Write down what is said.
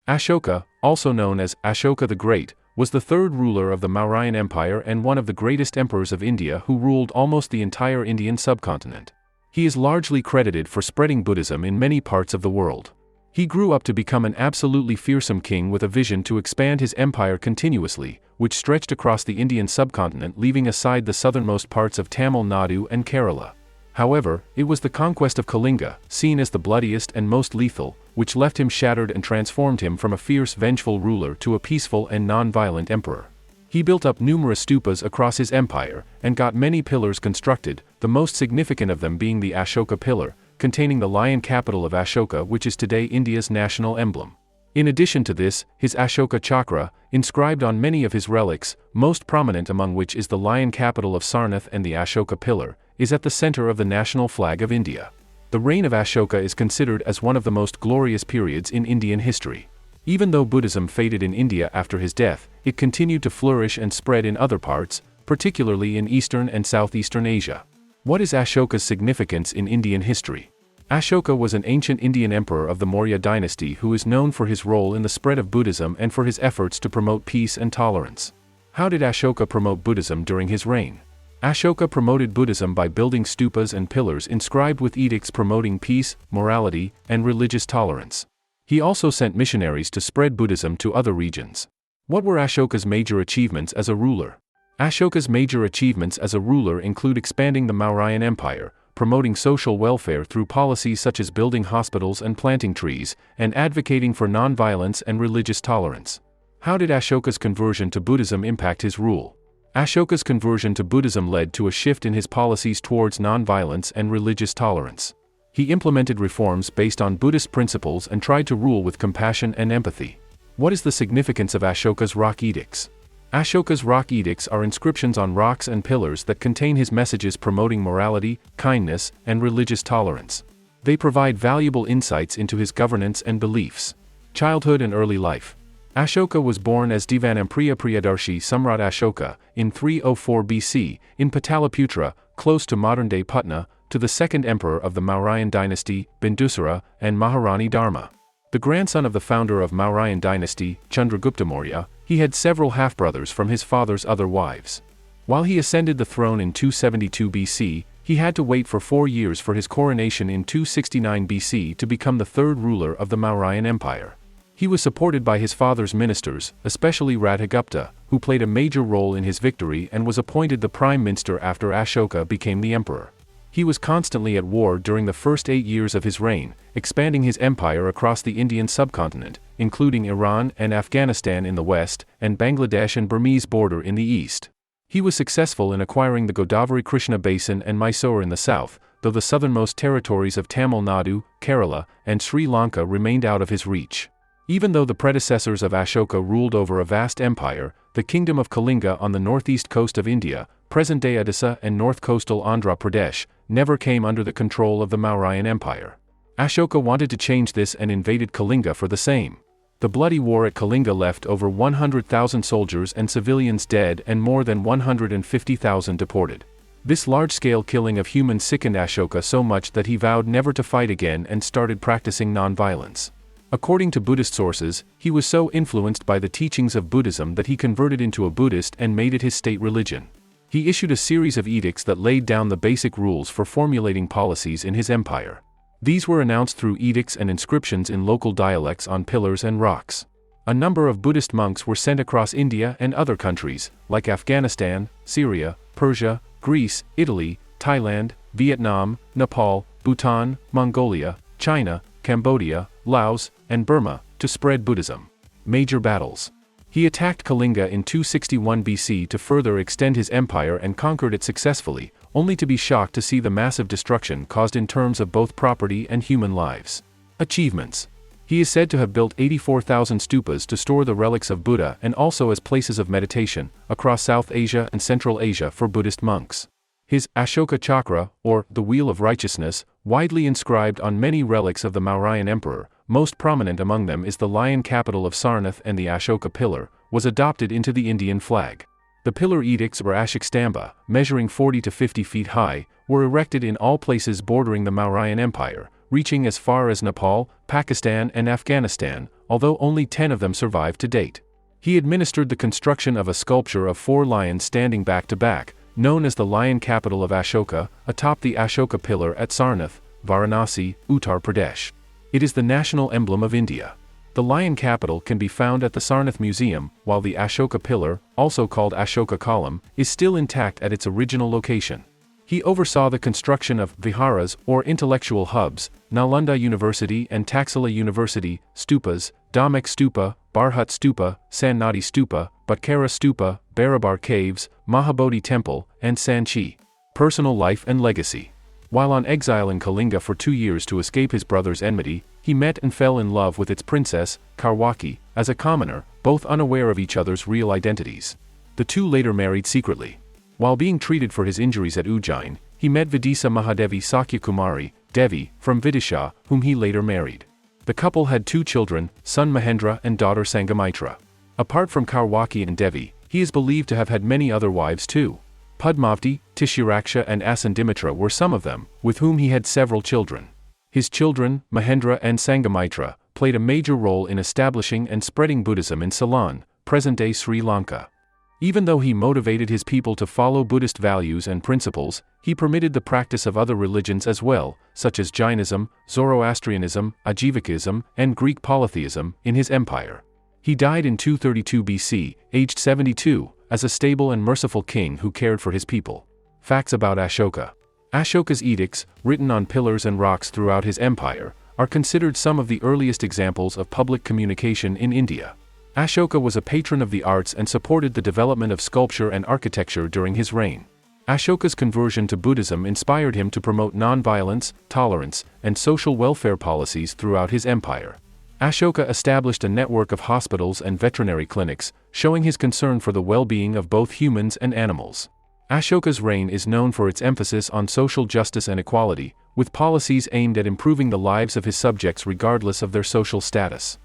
Ashoka, also known as Ashoka the Great, was the third ruler of the Mauryan Empire and one of the greatest emperors of India who ruled almost the entire Indian subcontinent. He is largely credited for spreading Buddhism in many parts of the world. He grew up to become an absolutely fearsome king with a vision to expand his empire continuously, which stretched across the Indian subcontinent, leaving aside the southernmost parts of Tamil Nadu and Kerala. However, it was the conquest of Kalinga, seen as the bloodiest and most lethal, which left him shattered and transformed him from a fierce, vengeful ruler to a peaceful and non-violent emperor. He built up numerous stupas across his empire, and got many pillars constructed, the most significant of them being the Ashoka pillar, containing the lion capital of Ashoka, which is today India's national emblem. In addition to this, his Ashoka chakra, inscribed on many of his relics, most prominent among which is the lion capital of Sarnath and the Ashoka pillar, is at the center of the national flag of India. The reign of Ashoka is considered as one of the most glorious periods in Indian history. Even though Buddhism faded in India after his death, it continued to flourish and spread in other parts, particularly in Eastern and Southeastern Asia. What is Ashoka's significance in Indian history? Ashoka was an ancient Indian emperor of the Maurya Dynasty who is known for his role in the spread of Buddhism and for his efforts to promote peace and tolerance. How did Ashoka promote Buddhism during his reign? Ashoka promoted Buddhism by building stupas and pillars inscribed with edicts promoting peace, morality, and religious tolerance. He also sent missionaries to spread Buddhism to other regions. What were Ashoka's major achievements as a ruler? Ashoka's major achievements as a ruler include expanding the Mauryan Empire, promoting social welfare through policies such as building hospitals and planting trees, and advocating for non-violence and religious tolerance. How did Ashoka's conversion to Buddhism impact his rule? Ashoka's conversion to Buddhism led to a shift in his policies towards non-violence and religious tolerance. He implemented reforms based on Buddhist principles and tried to rule with compassion and empathy. What is the significance of Ashoka's rock edicts? Ashoka's rock edicts are inscriptions on rocks and pillars that contain his messages promoting morality, kindness, and religious tolerance. They provide valuable insights into his governance and beliefs. Childhood and early life. Ashoka was born as Devanampriya Priyadarshi Samrat Ashoka, in 304 BC, in Pataliputra, close to modern-day Patna, to the second emperor of the Mauryan dynasty, Bindusara, and Maharani Dharma. The grandson of the founder of Mauryan dynasty, Chandragupta Maurya, he had several half-brothers from his father's other wives. While he ascended the throne in 272 BC, he had to wait for 4 years for his coronation in 269 BC to become the third ruler of the Mauryan Empire. He was supported by his father's ministers, especially Radhagupta, who played a major role in his victory and was appointed the prime minister after Ashoka became the emperor. He was constantly at war during the first 8 years of his reign, expanding his empire across the Indian subcontinent, including Iran and Afghanistan in the west, and Bangladesh and Burmese border in the east. He was successful in acquiring the Godavari-Krishna basin and Mysore in the south, though the southernmost territories of Tamil Nadu, Kerala, and Sri Lanka remained out of his reach. Even though the predecessors of Ashoka ruled over a vast empire, the kingdom of Kalinga on the northeast coast of India, present-day Odisha and north coastal Andhra Pradesh, never came under the control of the Mauryan Empire. Ashoka wanted to change this and invaded Kalinga for the same. The bloody war at Kalinga left over 100,000 soldiers and civilians dead and more than 150,000 deported. This large-scale killing of humans sickened Ashoka so much that he vowed never to fight again and started practicing non-violence. According to Buddhist sources, he was so influenced by the teachings of Buddhism that he converted into a Buddhist and made it his state religion. He issued a series of edicts that laid down the basic rules for formulating policies in his empire. These were announced through edicts and inscriptions in local dialects on pillars and rocks. A number of Buddhist monks were sent across India and other countries, like Afghanistan, Syria, Persia, Greece, Italy, Thailand, Vietnam, Nepal, Bhutan, Mongolia, China, Cambodia, Laos, and Burma, to spread Buddhism. Major battles. He attacked Kalinga in 261 BC to further extend his empire and conquered it successfully, only to be shocked to see the massive destruction caused in terms of both property and human lives. Achievements. He is said to have built 84,000 stupas to store the relics of Buddha and also as places of meditation, across South Asia and Central Asia for Buddhist monks. His Ashoka Chakra, or the Wheel of Righteousness, widely inscribed on many relics of the Mauryan Emperor, most prominent among them is the lion capital of Sarnath and the Ashoka pillar, was adopted into the Indian flag. The pillar edicts or Ashikstamba, measuring 40 to 50 feet high, were erected in all places bordering the Mauryan Empire, reaching as far as Nepal, Pakistan and Afghanistan, although only 10 of them survived to date. He administered the construction of a sculpture of 4 lions standing back to back, known as the Lion Capital of Asoka, atop the Asoka Pillar at Sarnath, Varanasi, Uttar Pradesh. It is the national emblem of India. The Lion Capital can be found at the Sarnath Museum, while the Asoka Pillar, also called Asoka Column, is still intact at its original location. He oversaw the construction of viharas, or intellectual hubs, Nalanda University and Taxila University, stupas, Dhamak Stupa, Barhut Stupa, Sannadi Stupa, Butkara Stupa, Barabar Caves, Mahabodhi Temple, and Sanchi. Personal life and legacy. While on exile in Kalinga for 2 years to escape his brother's enmity, he met and fell in love with its princess, Karwaki, as a commoner, both unaware of each other's real identities. The two later married secretly. While being treated for his injuries at Ujjain, he met Vidisa Mahadevi Sakyakumari, Devi, from Vidisha, whom he later married. The couple had 2 children, son Mahendra and daughter Sangamitra. Apart from Karwaki and Devi, he is believed to have had many other wives too. Padmavati, Tishiraksha and Asandimitra were some of them, with whom he had several children. His children, Mahendra and Sangamitra, played a major role in establishing and spreading Buddhism in Ceylon, present-day Sri Lanka. Even though he motivated his people to follow Buddhist values and principles, he permitted the practice of other religions as well, such as Jainism, Zoroastrianism, Ajivikism, and Greek polytheism, in his empire. He died in 232 BC, aged 72, as a stable and merciful king who cared for his people. Facts about Asoka. Asoka's edicts, written on pillars and rocks throughout his empire, are considered some of the earliest examples of public communication in India. Asoka was a patron of the arts and supported the development of sculpture and architecture during his reign. Asoka's conversion to Buddhism inspired him to promote non-violence, tolerance, and social welfare policies throughout his empire. Asoka established a network of hospitals and veterinary clinics, showing his concern for the well-being of both humans and animals. Asoka's reign is known for its emphasis on social justice and equality, with policies aimed at improving the lives of his subjects regardless of their social status.